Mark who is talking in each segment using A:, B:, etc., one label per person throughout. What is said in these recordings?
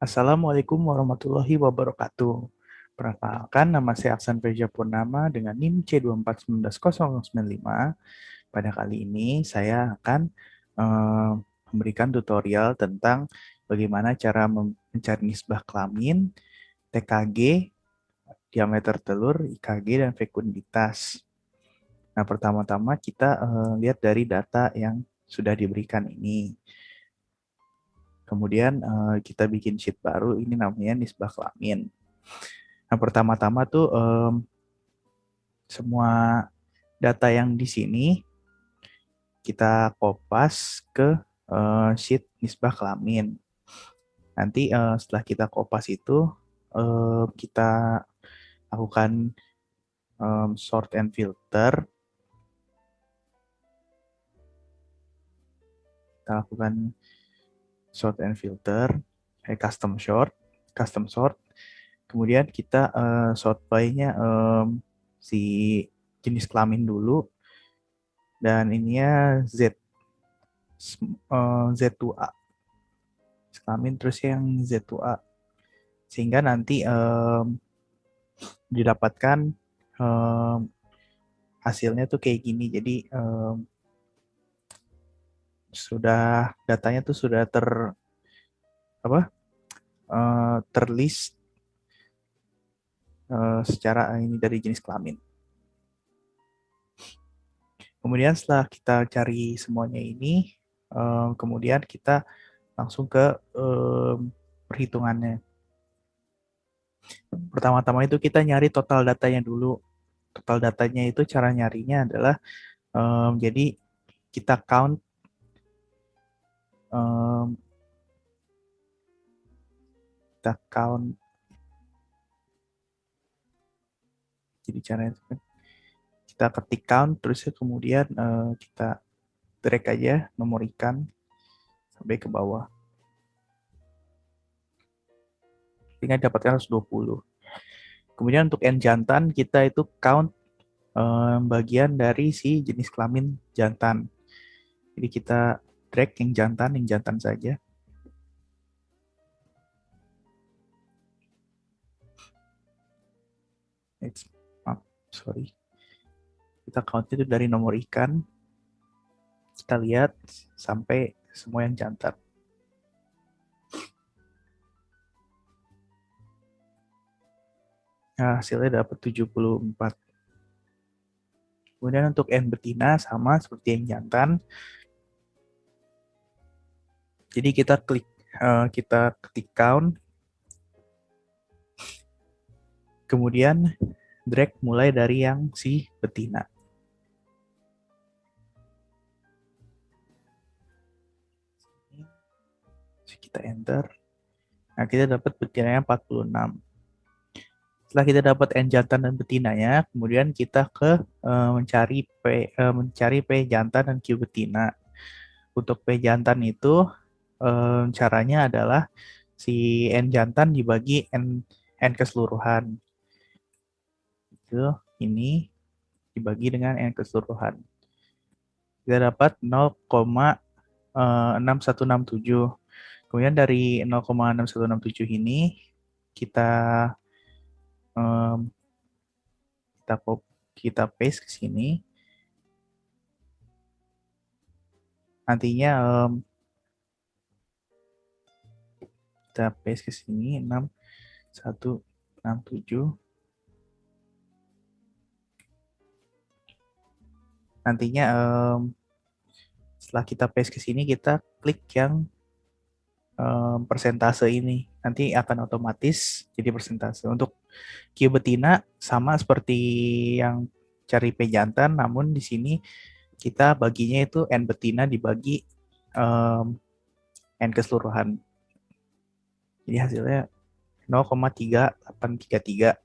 A: Assalamualaikum warahmatullahi wabarakatuh. Perkenalkan, nama saya Aksan Feja Purnama dengan NIM C2419095. Pada kali ini saya akan memberikan tutorial tentang bagaimana cara mencari nisbah kelamin, TKG, diameter telur, IKG, dan fekunditas. Nah, pertama-tama kita lihat dari data yang sudah diberikan ini. Kemudian kita bikin sheet baru, ini namanya nisbah kelamin. Nah, pertama-tama tuh semua data yang di sini kita kopas ke sheet nisbah kelamin. Nanti setelah kita kopas itu kita lakukan sort and filter. Kita lakukan sort and filter, custom sort. Kemudian kita sort by-nya si jenis kelamin dulu, dan ininya Z2A kelamin, terus yang Z2A, sehingga nanti didapatkan hasilnya tuh kayak gini. Jadi sudah datanya tuh sudah terlist secara ini dari jenis kelamin. Kemudian setelah kita cari semuanya ini, kemudian kita langsung ke perhitungannya. Pertama-tama itu kita nyari total datanya dulu. Total datanya itu cara nyarinya adalah jadi kita count jadi caranya kita ketik count, terus kemudian kita drag aja, memorikan sampai ke bawah sehingga dapatkan 120. Kemudian untuk N jantan kita itu count bagian dari si jenis kelamin jantan. Jadi kita drag yang jantan saja. Kita count itu dari nomor ikan. Kita lihat sampai semua yang jantan. Nah, hasilnya dapat 74. Kemudian untuk N betina sama seperti yang jantan. Jadi kita ketik count, kemudian drag mulai dari yang si betina. Kita enter. Nah, kita dapat betinanya 46. Setelah kita dapat N jantan dan betinanya, kemudian kita mencari P jantan dan Q betina. Untuk P jantan itu caranya adalah si N jantan dibagi N keseluruhan. Itu ini dibagi dengan N keseluruhan. Kita dapat 0,6167. Kemudian dari 0,6167 ini kita kita paste ke sini. Nantinya kita paste ke sini 6167. Nantinya setelah kita paste ke sini, kita klik yang persentase ini. Nanti akan otomatis jadi persentase. Untuk Q betina sama seperti yang cari P jantan, namun di sini kita baginya itu N betina dibagi N keseluruhan. Jadi hasilnya 0,3833.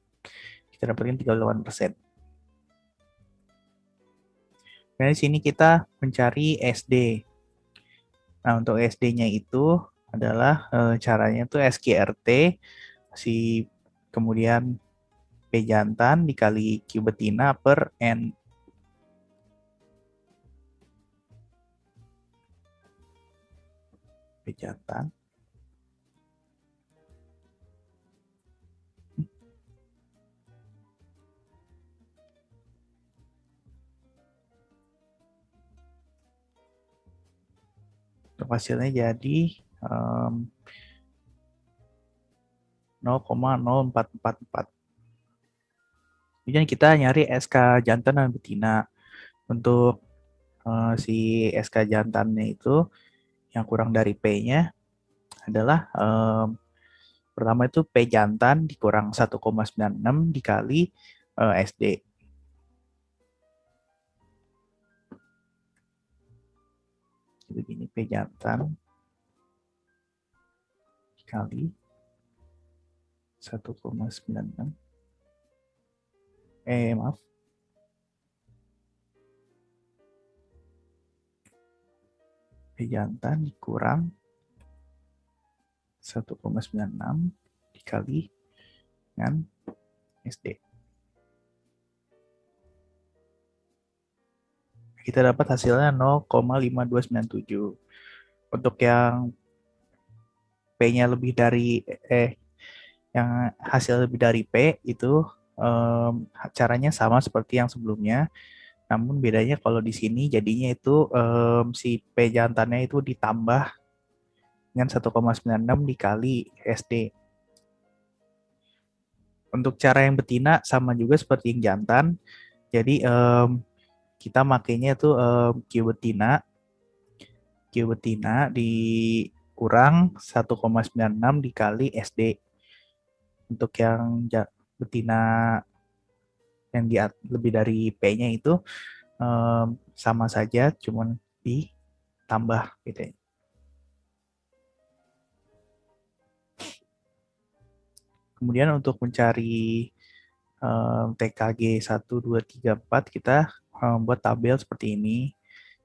A: Kita dapatkan 38%. Nah, di sini kita mencari SD. Nah, untuk SD-nya itu adalah caranya itu SQRT, kemudian P jantan dikali Q betina per N. P jantan Untuk hasilnya jadi 0,0444. Kemudian kita nyari SK jantan dan betina. Untuk si SK jantannya itu yang kurang dari P-nya adalah pertama itu P jantan dikurang 1,96 dikali SD. Begini, P jantan dikali 1,96. Maaf. P jantan dikurang 1,96 dikali dengan SD. Kita dapat hasilnya 0,5297. Untuk yang P-nya lebih dari yang hasil lebih dari P itu caranya sama seperti yang sebelumnya. Namun bedanya kalau di sini jadinya itu si P jantannya itu ditambah dengan 1,96 dikali SD. Untuk cara yang betina sama juga seperti yang jantan. Jadi kita makainya itu Q betina dikurang 1,96 dikali SD. Untuk yang betina yang lebih dari P-nya itu sama saja, cuman ditambah gitu ya. Kemudian untuk mencari TKG 1, 2, 3, 4 kita buat tabel seperti ini.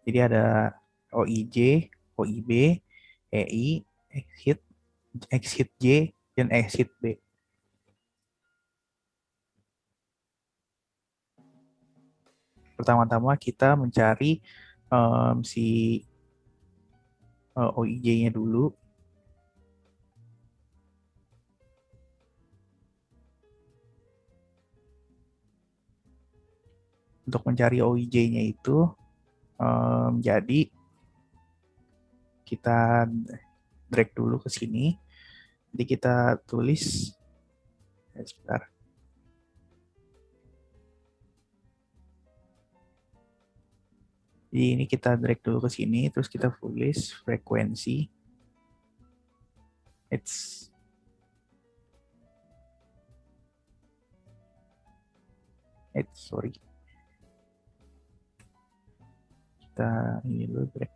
A: Jadi ada OIJ, OIB, EI, exit, exit J, dan exit B. Pertama-tama kita mencari si OIJ-nya dulu. Untuk mencari OIJ-nya itu jadi kita drag dulu ke sini. Jadi kita tulis sebentar. Jadi ini kita drag dulu ke sini, terus kita tulis frekuensi. Sorry. Kita ini dulu drag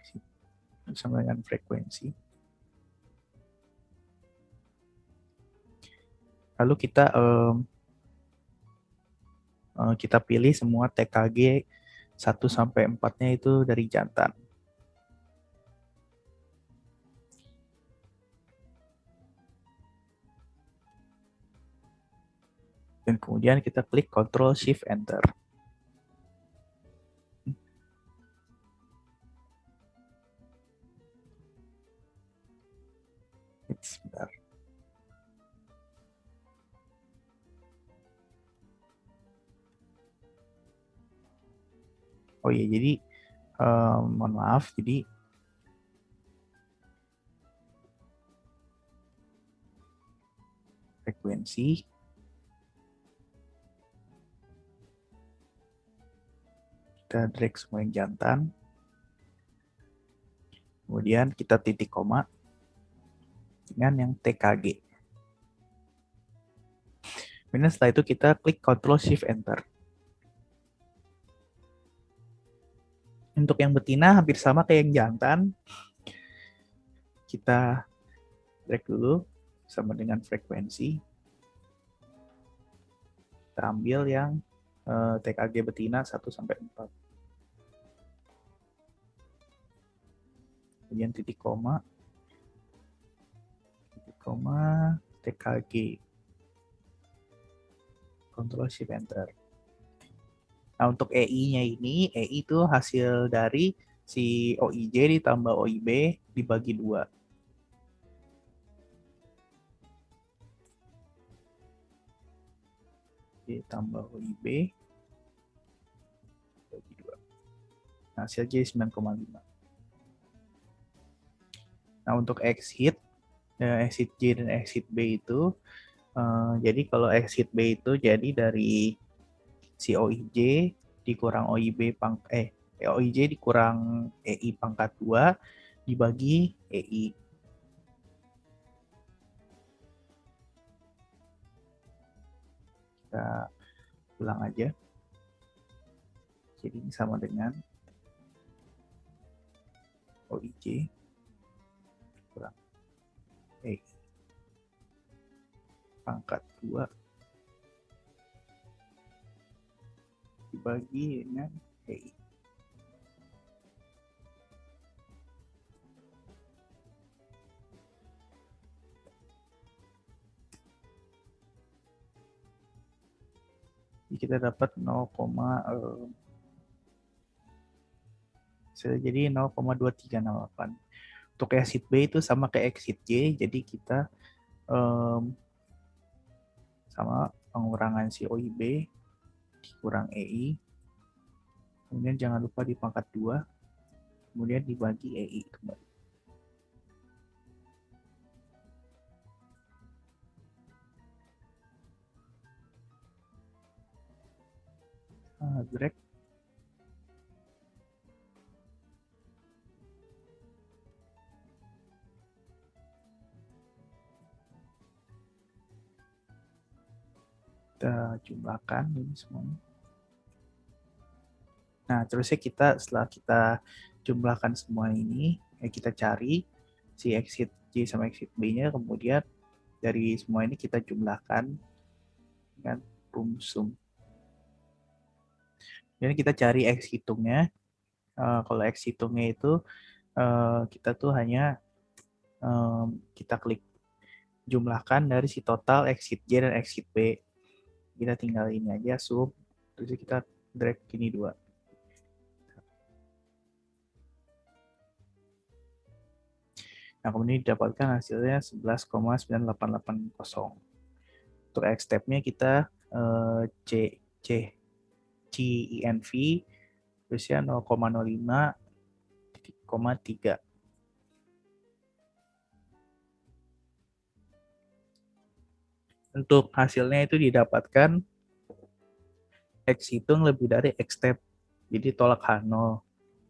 A: sama dengan frekuensi. Lalu kita pilih semua TKG 1 sampai 4-nya itu dari jantan. Dan kemudian kita klik Ctrl Shift Enter. Sebentar. Oh iya, jadi mohon maaf, jadi frekuensi kita drag semua yang jantan, kemudian kita titik koma dengan yang TKG. Kemudian setelah itu kita klik Ctrl Shift Enter. Untuk yang betina hampir sama kayak yang jantan. Kita drag dulu sama dengan frekuensi. Kita ambil yang TKG betina 1 sampai 4. Kemudian titik koma TKG. Ctrl Shift Enter. Nah, untuk EI-nya ini, EI itu hasil dari si OIJ ditambah OIB dibagi 2. Ditambah OIB bagi 2. Nah, hasil J 9,5. Nah, untuk exit, exit J dan exit B itu, jadi kalau exit B itu jadi dari si OIJ dikurang OIJ dikurang EI pangkat 2 dibagi EI. Kita ulang aja. Jadi ini sama dengan OIJ kurang EI pangkat 2 dibagi dengan EI. Jadi kita dapat 0, jadi 0,2308. Untuk exit B itu sama kayak exit J, jadi kita sama pengurangan si OIB dikurang EI, kemudian jangan lupa di pangkat 2, kemudian dibagi EI kembali. Drag. Kita jumlahkan ini semuanya. Nah, terusnya setelah kita jumlahkan semua ini, kita cari si exit J sama exit B-nya, kemudian dari semua ini kita jumlahkan dengan sum. Jadi kita cari X hitungnya. Kalau X hitungnya itu kita tuh hanya kita klik jumlahkan dari si total exit J dan exit B. Kita tinggal ini aja sum, terus kita drag ini 2. Nah, kemudian didapatkan hasilnya 11,9880. Untuk X step-nya kita CINV terusnya 0,05,3. Untuk hasilnya itu didapatkan X hitung lebih dari X step, jadi tolak H0.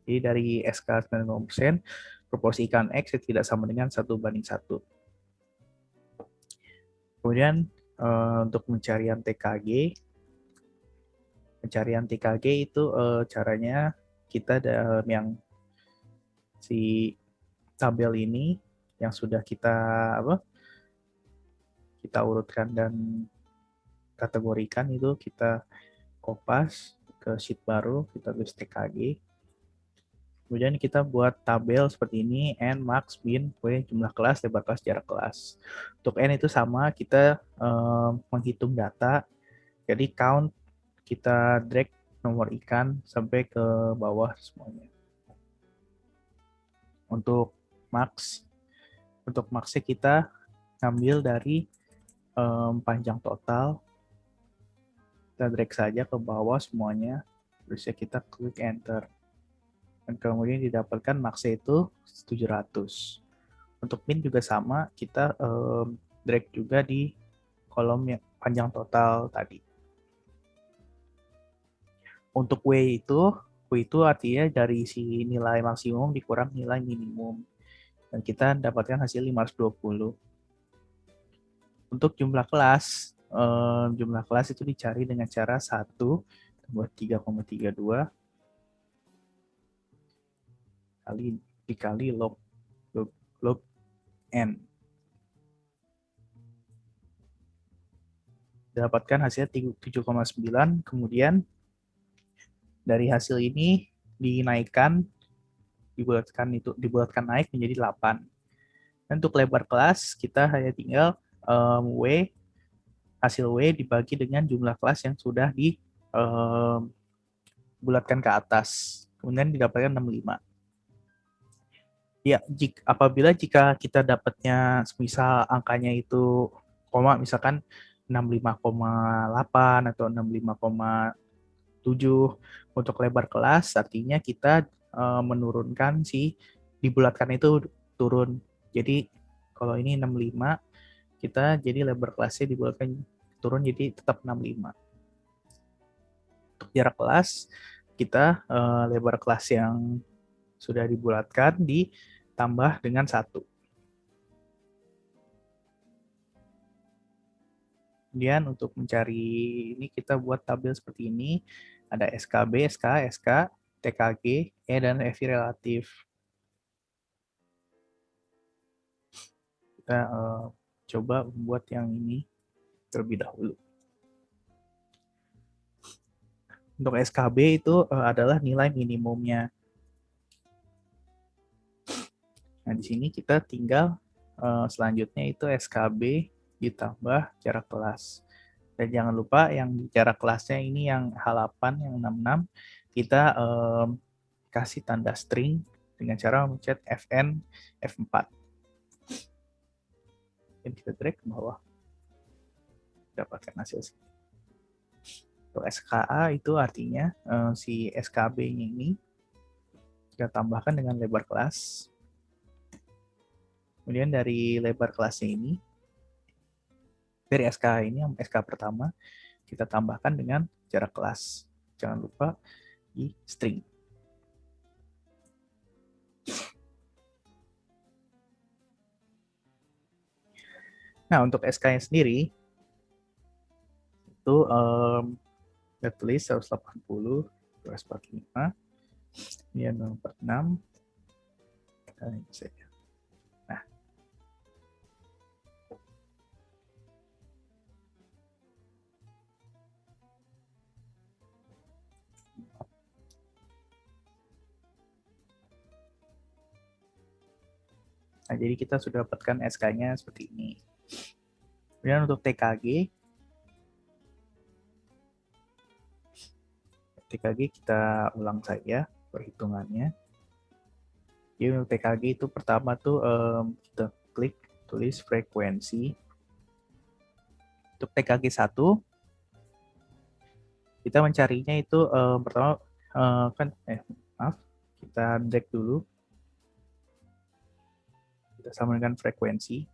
A: Jadi dari SK 90%, proporsi ikan X tidak sama dengan 1:1. Kemudian untuk pencarian TKG itu caranya kita dalam yang si tabel ini yang sudah kita urutkan dan kategorikan, itu kita kopas ke sheet baru, kita tulis TKG. Kemudian kita buat tabel seperti ini, N, Max, Min, jumlah kelas, lebar kelas, jarak kelas. Untuk N itu sama, kita menghitung data, jadi count, kita drag nomor ikan sampai ke bawah semuanya. Untuk Max-nya kita ngambil dari panjang total, kita drag saja ke bawah semuanya, terus kita klik enter. Dan kemudian didapatkan max itu 700. Untuk min juga sama, kita drag juga di kolom yang panjang total tadi. Untuk W itu artinya dari si nilai maksimum dikurang nilai minimum. Dan kita dapatkan hasil 520. Untuk jumlah kelas itu dicari dengan cara 1 tambah 3,32 dikali log N. Dapatkan hasilnya 7,9, kemudian dari hasil ini dibulatkan naik menjadi 8. Dan untuk lebar kelas kita hanya tinggal hasil W dibagi dengan jumlah kelas yang sudah dibulatkan ke atas, kemudian didapatkan 65. Ya, apabila jika kita dapatnya misal angkanya itu koma, misalkan 65,8 atau 65,7 untuk lebar kelas, artinya kita menurunkan si dibulatkan itu turun. Jadi kalau ini 65, kita jadi lebar kelasnya dibuatkan turun jadi tetap 65. Untuk jarak kelas, kita lebar kelas yang sudah dibulatkan ditambah dengan 1. Kemudian untuk mencari ini kita buat tabel seperti ini. Ada SKB, SK, SK, TKG, E, dan FI relatif. Kita coba membuat yang ini terlebih dahulu. Untuk SKB itu adalah nilai minimumnya. Nah, di sini kita tinggal selanjutnya itu SKB ditambah jarak kelas. Dan jangan lupa yang jarak kelasnya ini yang H8, yang 66, kita kasih tanda string dengan cara mencet Fn F4. Dan kita drag ke bawah. Dapatkan hasil. Untuk SKA itu artinya si SKB-nya ini kita tambahkan dengan lebar kelas. Kemudian dari lebar kelasnya ini, dari SK ini, yang SK pertama, kita tambahkan dengan jarak kelas. Jangan lupa di string. Nah, untuk SK-nya sendiri, itu kita tulis 180, 245, ini nomor 6, dan ini saja. Nah, jadi kita sudah dapatkan SK-nya seperti ini. Kemudian untuk TKG kita ulang saja perhitungannya. Jadi untuk TKG itu pertama tuh kita klik tulis frekuensi. Untuk TKG 1 kita mencarinya itu pertama kita drag dulu. Kita sama dengan frekuensi.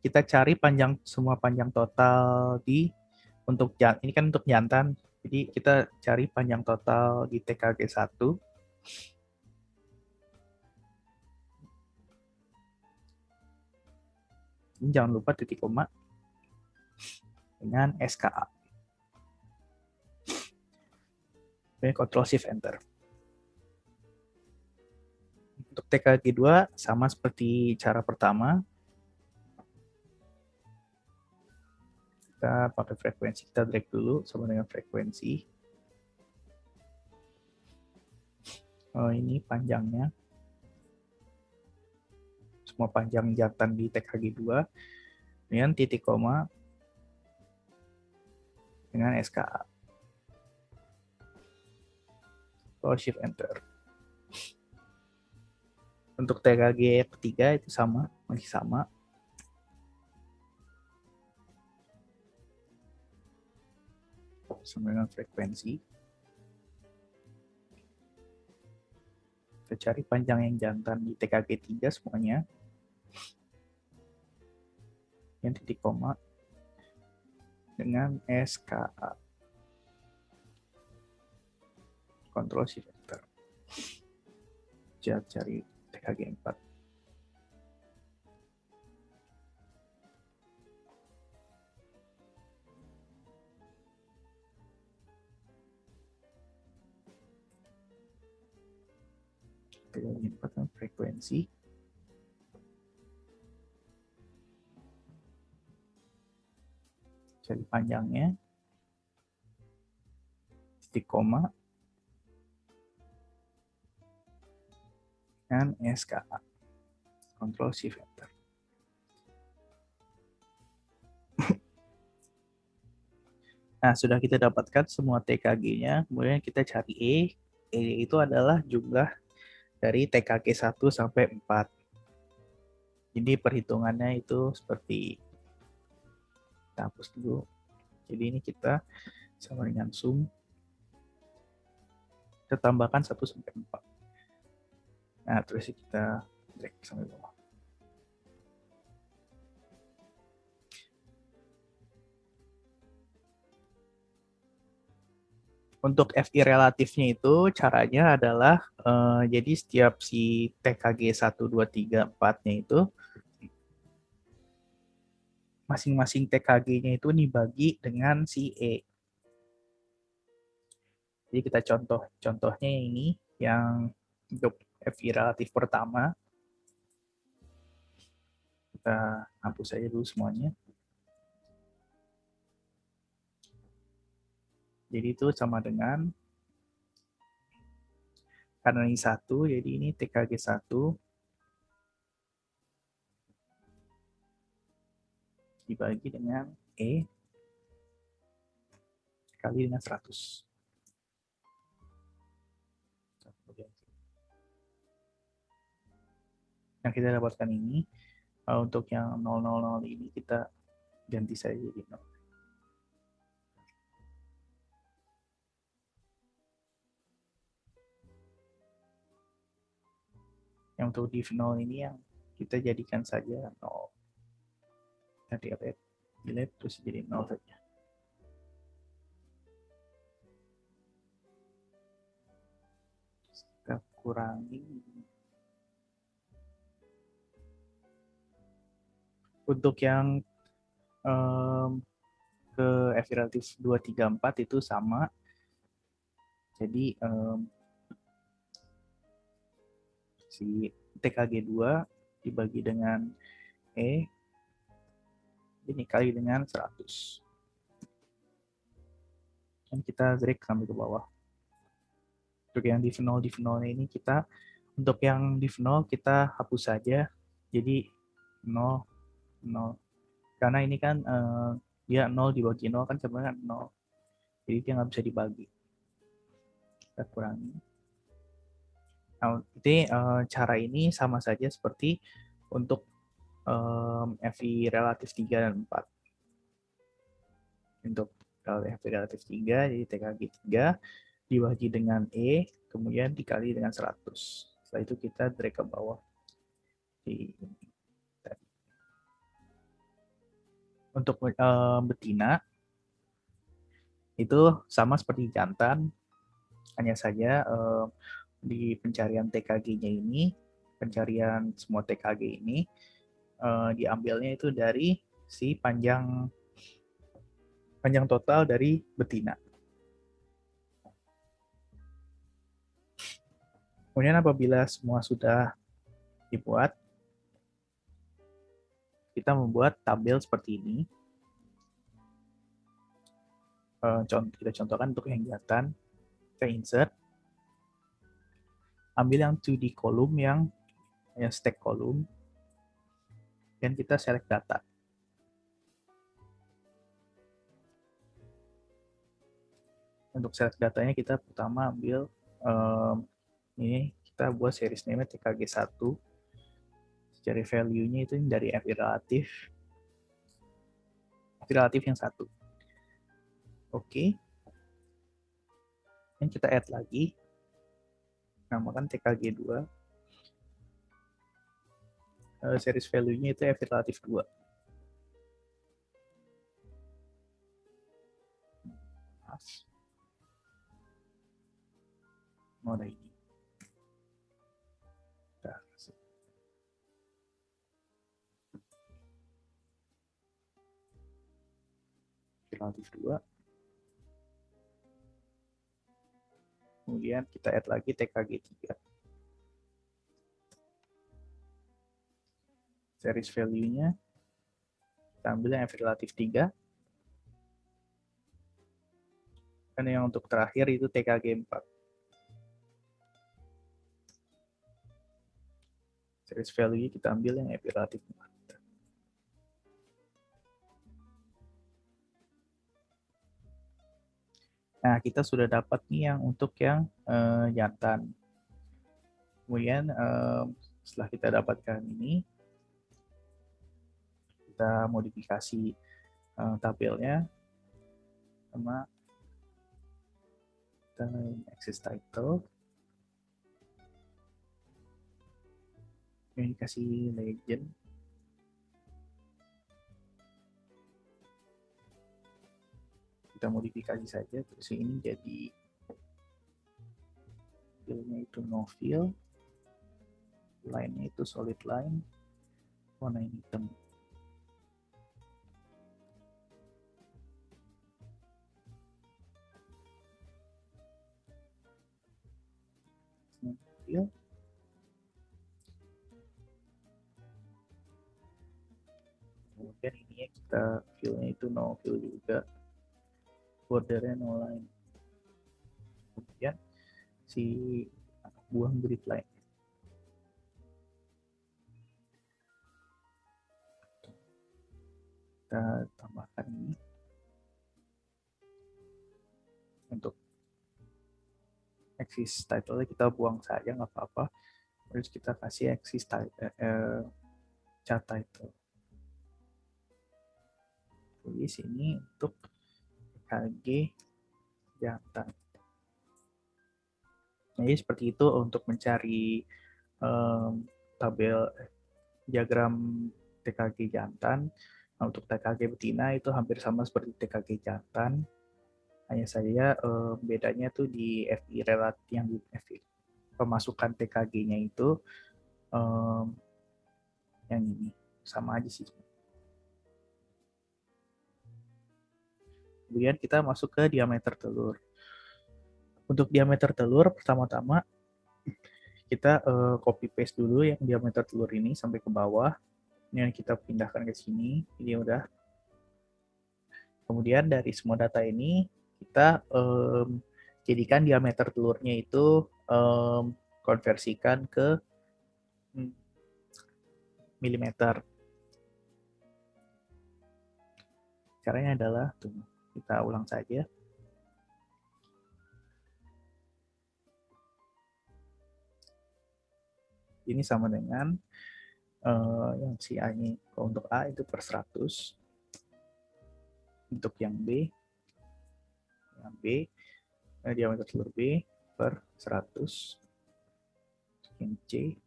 A: Kita cari semua panjang total untuk ini kan untuk jantan. Jadi kita cari panjang total di TKG 1. Ini jangan lupa titik koma dengan SKA. Oke, Ctrl Shift Enter. Untuk TKG 2 sama seperti cara pertama. Kita pakai frekuensi, kita drag dulu sama dengan frekuensi. Oh, ini panjangnya. Semua panjang jantan di TKG 2 dengan titik koma dengan SKA. Ctrl Shift Enter. Untuk TKG ketiga itu sama, masih sama. Sama dengan frekuensi. Kita cari panjang yang jantan di TKG 3 semuanya. Yang titik koma dengan SKA. Ctrl Shift Enter. Cari TKG 4. TKG 4 frekuensi. Cari panjangnya. Titik koma. Dan SKA. Ctrl Shift Enter. Nah, sudah kita dapatkan semua TKG-nya, kemudian kita cari E. E itu adalah jumlah dari TKG 1 sampai 4. Jadi perhitungannya itu seperti, kita hapus dulu. Jadi ini kita sama dengan sum. Kita tambahkan 1 sampai 4. Nah, terus kita drag sampai bawah. Untuk FI relatifnya itu caranya adalah jadi setiap si TKG 1, 2, 3, 4-nya itu masing-masing TKG-nya itu dibagi dengan si E. Jadi kita contohnya ini yang untuk FI relatif pertama. Kita hapus saja dulu semuanya. Jadi itu sama dengan, karena ini 1, jadi ini TKG 1 dibagi dengan E kali dengan 100. Yang kita dapatkan ini, untuk yang 000 ini kita ganti saja jadi 0. Yang untuk div 0 ini yang kita jadikan saja 0. Kita delete terus jadi 0 saja. Kita kurangi. Untuk yang ke F relatif 2, 3, 4 itu sama. Jadi si TKG 2 dibagi dengan E ini kali dengan 100. Dan kita drag sampai ke bawah. Untuk yang div 0 ini kita, untuk yang div 0 kita hapus saja. Jadi 0, 0. Karena ini kan dia 0 dibagi 0 kan sebenarnya 0. Jadi dia nggak bisa dibagi. Kita kurangi. Nah, jadi cara ini sama saja seperti untuk FI relatif 3 dan 4. Untuk FI relatif 3, jadi TKG 3 dibagi dengan E, kemudian dikali dengan 100. Setelah itu kita drag ke bawah. Untuk betina, itu sama seperti jantan, hanya saja di pencarian TKG-nya ini, pencarian semua TKG ini, diambilnya itu dari si panjang total dari betina. Kemudian apabila semua sudah dibuat, kita membuat tabel seperti ini. Kita contohkan untuk yang jantan, kita insert, ambil yang 2D column yang stack column, dan kita select data. Untuk select datanya kita pertama ambil ini, kita buat series name TKG 1. Cari value-nya itu dari FI relatif. FI relatif yang 1. Oke. Dan kita add lagi. Namakan TKG 2. Series value-nya itu FI relatif 2. Mode ini. Relatif 2. Kemudian kita add lagi TKG 3. Series value-nya kita ambil yang relatif 3. Dan yang untuk terakhir itu TKG 4. Series value kita ambil yang relatif 4. Nah, kita sudah dapat nih yang untuk yang jantan. Kemudian setelah kita dapatkan ini, kita modifikasi tabelnya sama kita access title. Ini kasih legend. Kita modifikasi saja, terus ini jadi fill-nya itu no fill, line-nya itu solid line, warna hitam. Fill. Kemudian ini kita fill-nya itu no fill juga, bordernya no line. Kemudian si buang grid line. Kita tambahkan ini untuk axis title kita buang saja nggak apa-apa. Terus kita kasih axis chart title. Tulis ini untuk TKG jantan. Jadi seperti itu untuk mencari tabel diagram TKG jantan. Nah, untuk TKG betina itu hampir sama seperti TKG jantan. Hanya saja bedanya tuh di FI relatif yang di FI pemasukan TKG-nya itu yang ini sama aja sih. Kemudian kita masuk ke diameter telur. Untuk diameter telur pertama-tama kita copy paste dulu yang diameter telur ini sampai ke bawah. Ini kita pindahkan ke sini. Ini udah. Kemudian dari semua data ini kita jadikan diameter telurnya itu konversikan ke milimeter. Caranya adalah tuh, kita ulang saja. Ini sama dengan yang si A ini. Kalau untuk A itu per 100. Untuk yang B diameter telur B per 100. Yang C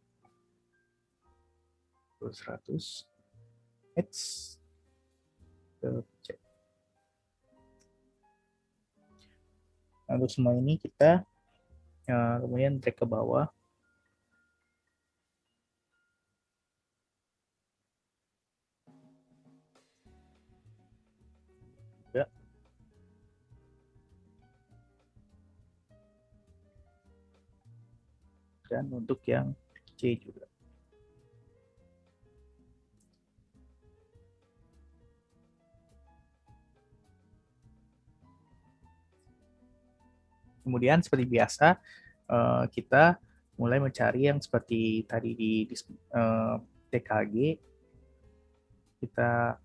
A: per 100. H ke C. Nah, untuk semua ini kita kemudian drag ke bawah. Dan untuk yang C juga. Kemudian seperti biasa kita mulai mencari yang seperti tadi di TKG. Kita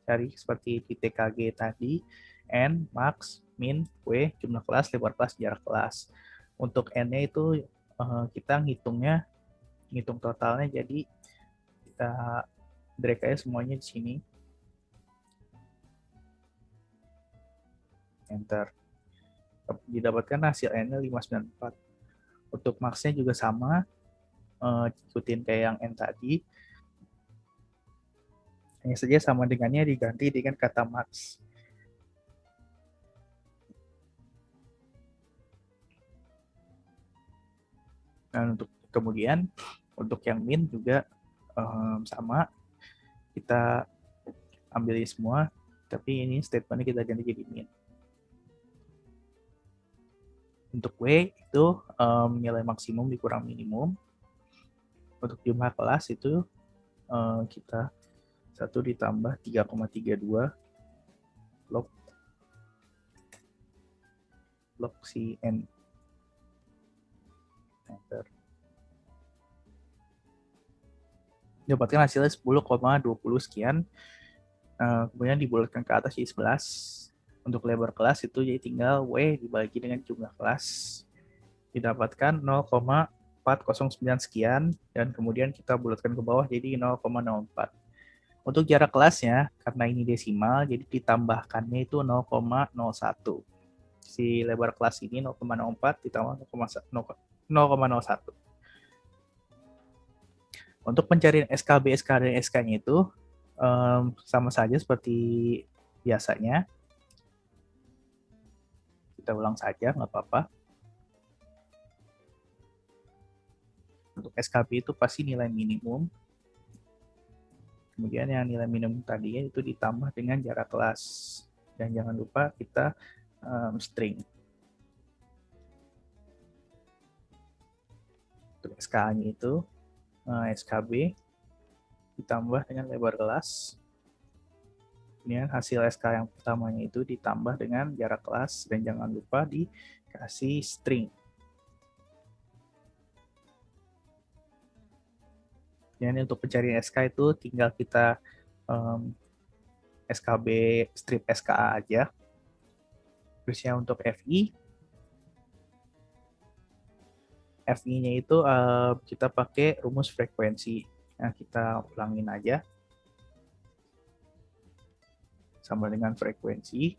A: cari seperti di TKG tadi, N, max, min, W, jumlah kelas, lebar kelas, jarak kelas. Untuk N-nya itu kita ngitung totalnya, jadi kita drag aja semuanya di sini. Enter. Didapatkan hasil N-nya 594. Untuk max-nya juga sama, ikutin kayak yang N tadi. Hanya saja sama dengannya diganti dengan kata max. Nah, untuk kemudian untuk yang min juga sama, kita ambil semua, tapi ini statementnya kita ganti jadi min. Untuk W itu nilai maksimum dikurang minimum. Untuk jumlah kelas itu kita 1 ditambah 3,32 log si N. Enter. Dapatkan hasilnya 10,20 sekian. Kemudian dibulatkan ke atas jadi 11. Untuk lebar kelas itu jadi tinggal W dibagi dengan jumlah kelas. Didapatkan 0,409 sekian. Dan kemudian kita bulatkan ke bawah jadi 0,04. Untuk jarak kelasnya, karena ini desimal, jadi ditambahkannya itu 0,01. Si lebar kelas ini 0,04 ditambah 0,01. Untuk pencarian SKB, SK, dan SK-nya itu sama saja seperti biasanya. Kita ulang saja, nggak apa-apa. Untuk SKB itu pasti nilai minimum. Kemudian yang nilai minimum tadi itu ditambah dengan jarak kelas. Dan jangan lupa kita string. Untuk SK-nya itu SKB ditambah dengan lebar kelas. Kemudian hasil SK yang pertamanya itu ditambah dengan jarak kelas. Dan jangan lupa dikasih string. Dan untuk pencarian SK itu tinggal kita SKB strip SKA aja. Terusnya untuk FI, FI-nya itu kita pakai rumus frekuensi. Nah, kita ulangin aja. Sama dengan frekuensi.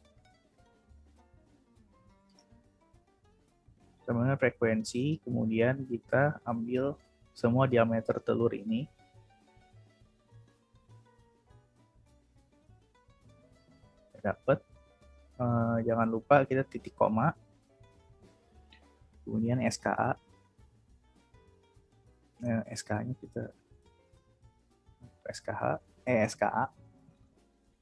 A: Sama dengan frekuensi, kemudian kita ambil semua diameter telur ini. Dapat. Jangan lupa kita titik koma. Kemudian SKA. SK-nya kita SKA.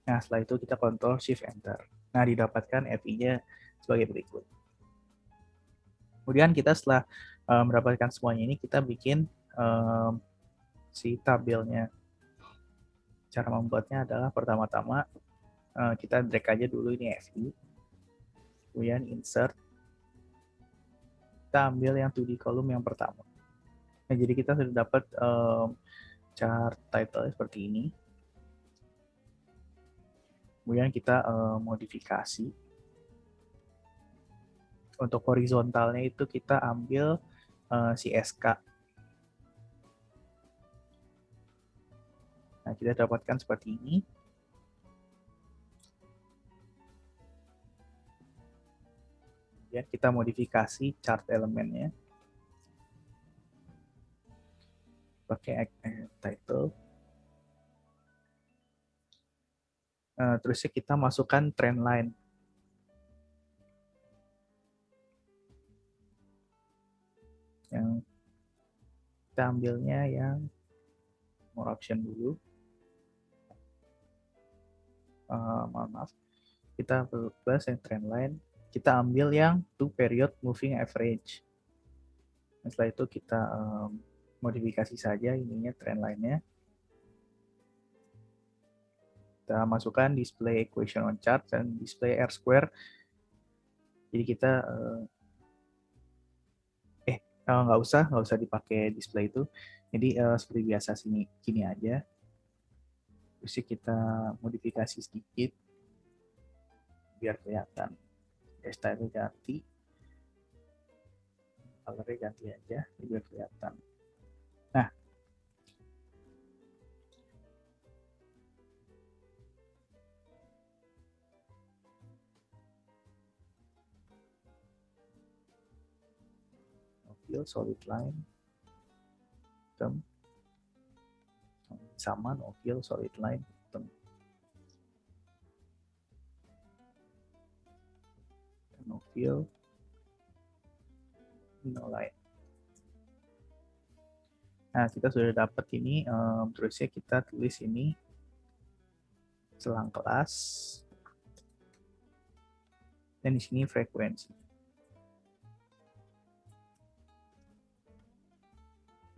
A: Nah, setelah itu kita Ctrl Shift Enter. Nah, didapatkan FI-nya sebagai berikut. Kemudian kita setelah mendapatkan semuanya ini, kita bikin si tabelnya. Cara membuatnya adalah pertama-tama kita drag aja dulu ini FI. Kemudian insert. Kita ambil yang 2D column yang pertama. Nah, jadi kita sudah dapat chart title seperti ini. Kemudian kita modifikasi. Untuk horizontalnya itu kita ambil si SK. Nah, kita dapatkan seperti ini. Kemudian kita modifikasi chart elemennya. Pakai title. Terusnya kita masukkan trend line. Yang kita ambilnya yang more option dulu. Maaf, kita bahas yang trend line. Kita ambil yang 2 period moving average. Nah, setelah itu kita modifikasi saja ininya trend line-nya. Kita masukkan display equation on chart dan display R square. Jadi kita nggak usah dipakai display itu. Jadi seperti biasa sini aja. Terus kita modifikasi sedikit biar kelihatan. Style ganti, color ganti aja biar kelihatan. Nah, fill solid line, term sama no fill solid line, term. No fill, no line. Nah, kita sudah dapat ini, terusnya kita tulis ini selang kelas, dan di sini frekuensi.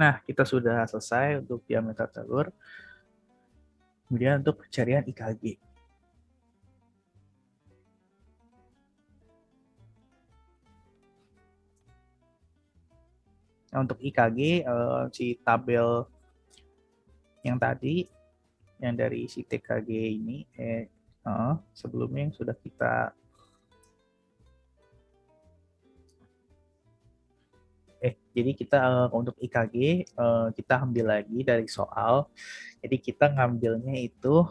A: Nah, kita sudah selesai untuk diameter telur. Kemudian untuk pencarian IKG. Nah, untuk IKG, si tabel yang tadi, yang dari si TKG ini, sebelumnya yang sudah kita jadi kita untuk IKG kita ambil lagi dari soal. Jadi kita ngambilnya itu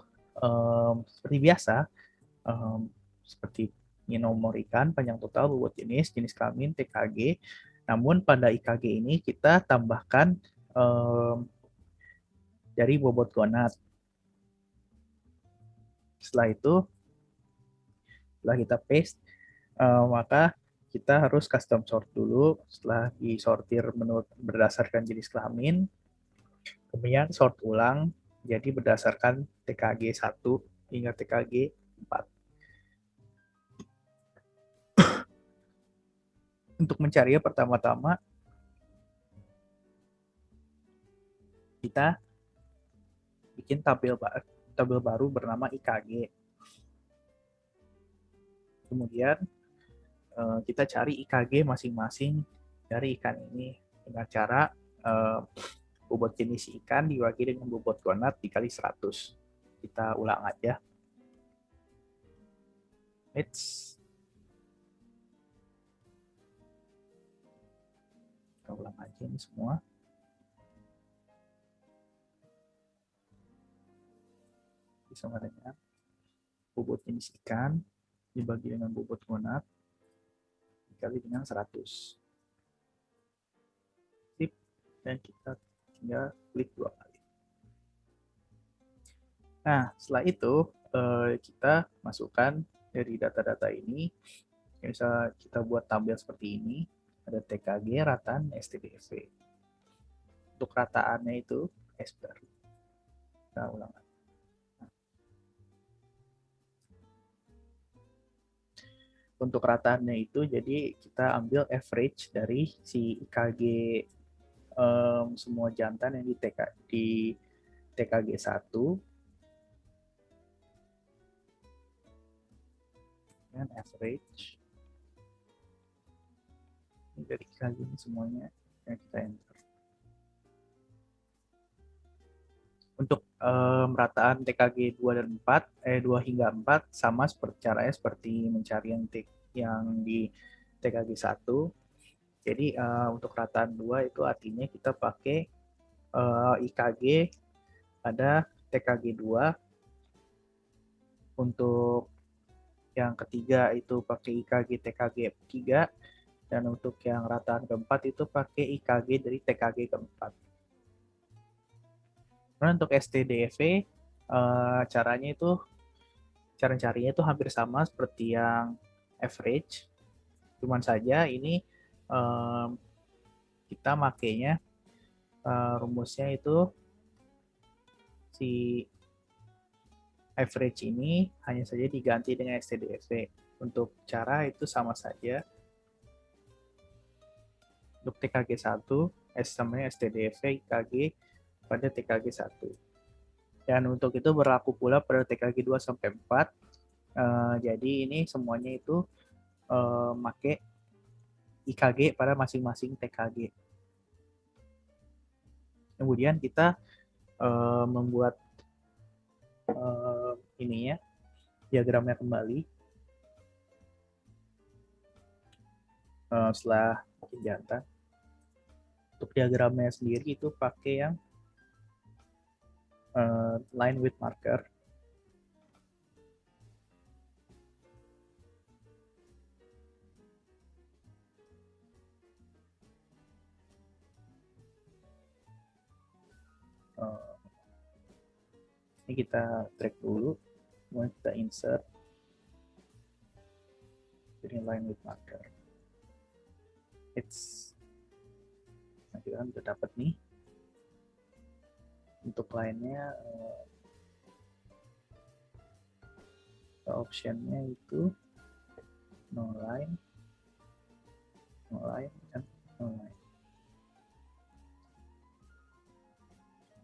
A: seperti biasa, seperti nomor ikan, panjang total, bobot jenis, jenis kelamin, TKG. Namun pada IKG ini kita tambahkan dari bobot gonad. Setelah itu, setelah kita paste, maka kita harus custom sort dulu. Setelah disortir menurut berdasarkan jenis kelamin, kemudian sort ulang jadi berdasarkan TKG 1 hingga TKG 4. Untuk mencari pertama-tama kita bikin tabel baru bernama IKG. Kemudian kita cari IKG masing-masing dari ikan ini dengan cara bobot jenis ikan dibagi dengan bobot gonad dikali 100. Kita ulang aja. Kita ulang aja ini semua. Sama dengan bobot jenis ikan dibagi dengan bobot gonad dikali dengan 100. Sip. Dan kita tinggal klik 2 kali. Nah, setelah itu kita masukkan dari data-data ini. Bisa kita buat tabel seperti ini. Ada TKG, rataan, STDV. Untuk rataannya itu esper. Kita ulang. Untuk rataannya itu, jadi kita ambil average dari si IKG semua jantan yang di TKG 1 dengan average ini dari IKG ini semuanya yang kita enter. Untuk rataan TKG 2 dan 4, 2 hingga 4 sama seperti caranya seperti mencari yang di TKG 1. Jadi untuk rataan 2 itu artinya kita pakai IKG pada TKG 2. Untuk yang ketiga itu pakai IKG TKG 3. Dan untuk yang rataan keempat itu pakai IKG dari TKG keempat. Nah, untuk STDV caranya itu cara carinya itu hampir sama seperti yang average. Cuman saja ini kita makainya rumusnya itu si average ini hanya saja diganti dengan STDV. Untuk cara itu sama saja. Untuk TKG 1, sama STDV IKG pada TKG 1. Dan untuk itu berlaku pula pada TKG 2 sampai 4. Jadi ini semuanya itu pakai IKG pada masing-masing TKG. Kemudian kita membuat ininya diagramnya kembali. Setelah bikin jantan. Untuk diagramnya sendiri itu pakai yang line with marker. Ini kita drag dulu, kemudian kita insert jadi line with marker. Nah, kita udah dapat nih. Untuk line-nya optionnya itu no line, dan no line.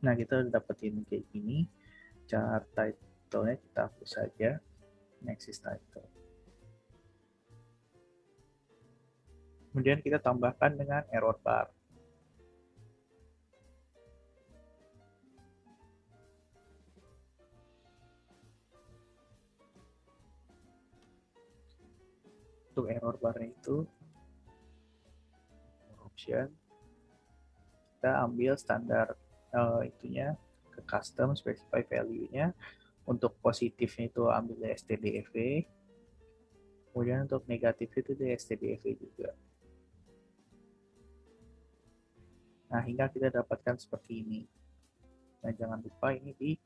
A: Nah, kita udah dapetin kayak gini. Chart title-nya kita hapus saja. Next is title. Kemudian kita tambahkan dengan error bar. Untuk error bar itu option, kita ambil standar itunya ke custom specify value-nya. Untuk positifnya itu ambil dari STDV, kemudian untuk negatif itu dari STDV juga. Nah, hingga kita dapatkan seperti ini. Nah, jangan lupa ini di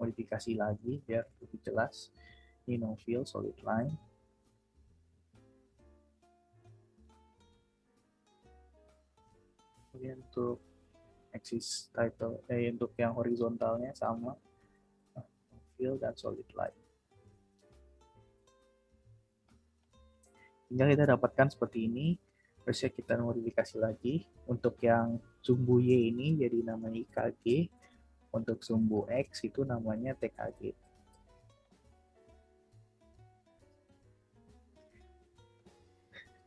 A: modifikasi lagi biar lebih jelas. Ini no fill solid line. Kemudian untuk axis title, untuk yang horizontalnya sama no fill dan solid line. Tinggal kita dapatkan seperti ini. Terus ya kita modifikasi lagi. Untuk yang sumbu Y ini jadi namanya IKG. Untuk sumbu X itu namanya TKG.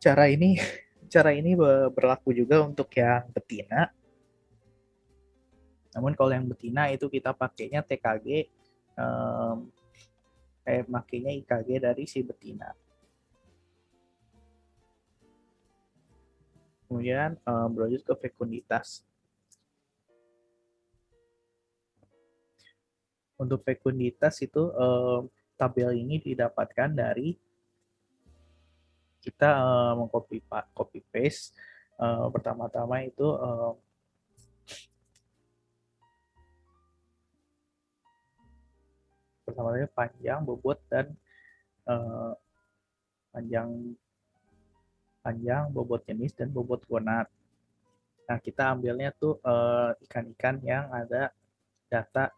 A: Cara ini cara ini berlaku juga untuk yang betina. Namun kalau yang betina itu kita pakainya TKG, makainya IKG dari si betina. Kemudian berlanjut ke fekunditas. Untuk fekunditas itu tabel ini didapatkan dari kita copy paste. Pertama-tama itu pertama-tama panjang, bobot, dan panjang, bobot jenis, dan bobot gonat. Nah, kita ambilnya tuh ikan-ikan yang ada data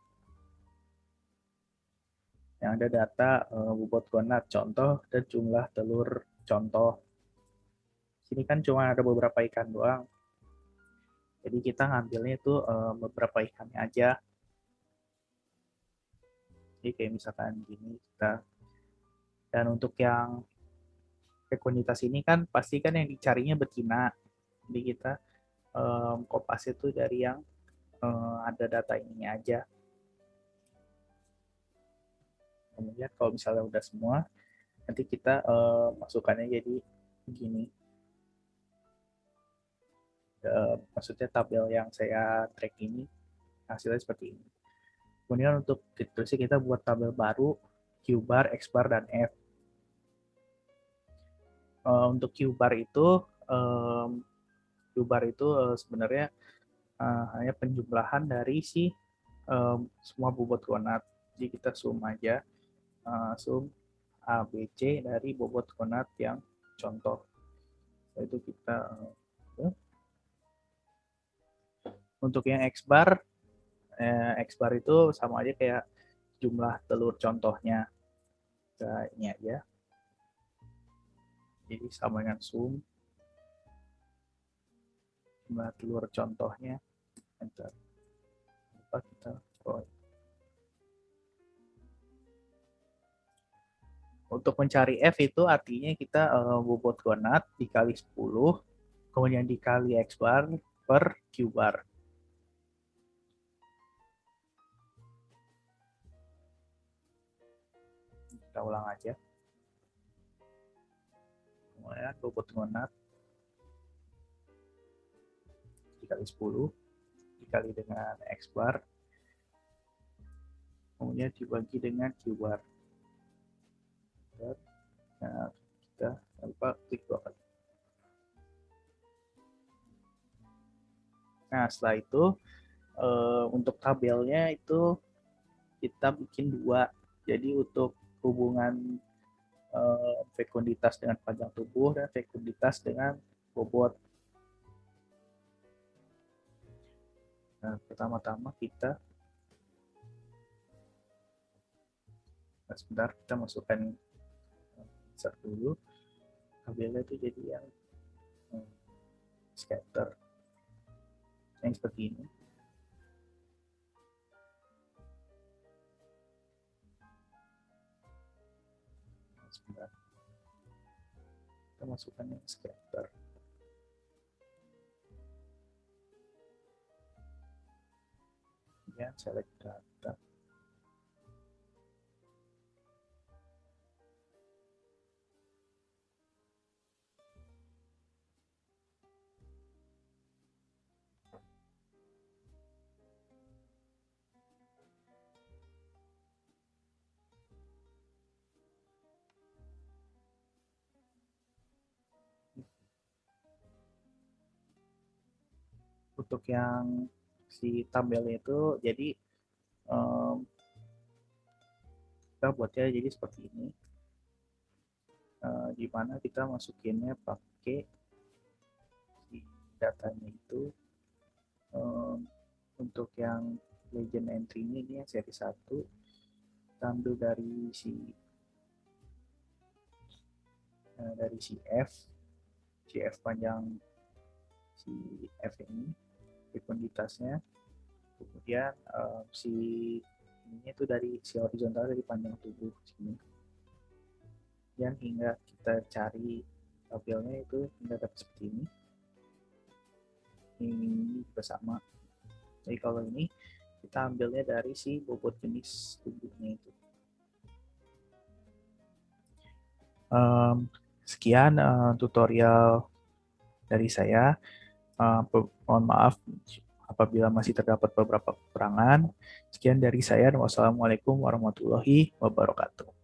A: bobot gonat contoh dan jumlah telur contoh. Sini kan cuma ada beberapa ikan doang. Jadi kita ngambilnya itu beberapa ikannya aja. Jadi kayak misalkan gini kita. Dan untuk yang fekunitas ini kan pasti kan yang dicarinya betina. Jadi kita kopas itu dari yang ada data ininya aja. Kemudian kalau misalnya udah semua, nanti kita masukkannya jadi begini. Maksudnya tabel yang saya track ini hasilnya seperti ini. Kemudian untuk terusnya kita buat tabel baru Q bar, X bar, dan F. Untuk Q bar itu sebenarnya hanya penjumlahan dari si semua bobot gonat. Jadi kita zoom aja, zoom A, B, C dari bobot gonat yang contoh. Itu kita untuk yang X bar itu sama aja kayak jumlah telur contohnya. Kita ini aja. Jadi sama dengan zoom jumlah telur contohnya. Enter. Lupa kita Untuk mencari F itu artinya kita bobot gonat dikali 10, kemudian dikali X bar per Q bar. Kita ulang aja. Kemudian bobot gonat dikali 10, dikali dengan X bar, kemudian dibagi dengan Q bar. Nah, kita lupa klik 2 kali. Nah, setelah itu untuk tabelnya itu kita bikin 2. Jadi untuk hubungan fekunditas dengan panjang tubuh dan fekunditas dengan bobot. Nah, pertama-tama kita sebentar kita masukkan insert dulu. Tabelnya itu jadi yang scatter yang seperti ini. Sebentar. Kita masukkan yang scatter. Ya, select data. Untuk yang si tabelnya itu jadi kita buatnya jadi seperti ini, di mana kita masukinnya pakai si datanya itu. Untuk yang legend entry-nya ini yang seri 1, kita ambil dari si F panjang si F ini, profunditasnya. Kemudian si ini itu dari si horizontal dari panjang tubuh sini. Dan hingga kita cari tabelnya itu hingga dapat seperti ini. Ini juga sama. Jadi kalau ini kita ambilnya dari si bobot jenis tubuhnya itu. Sekian tutorial dari saya. Mohon maaf apabila masih terdapat beberapa kekurangan. Sekian dari saya. Wassalamualaikum warahmatullahi wabarakatuh.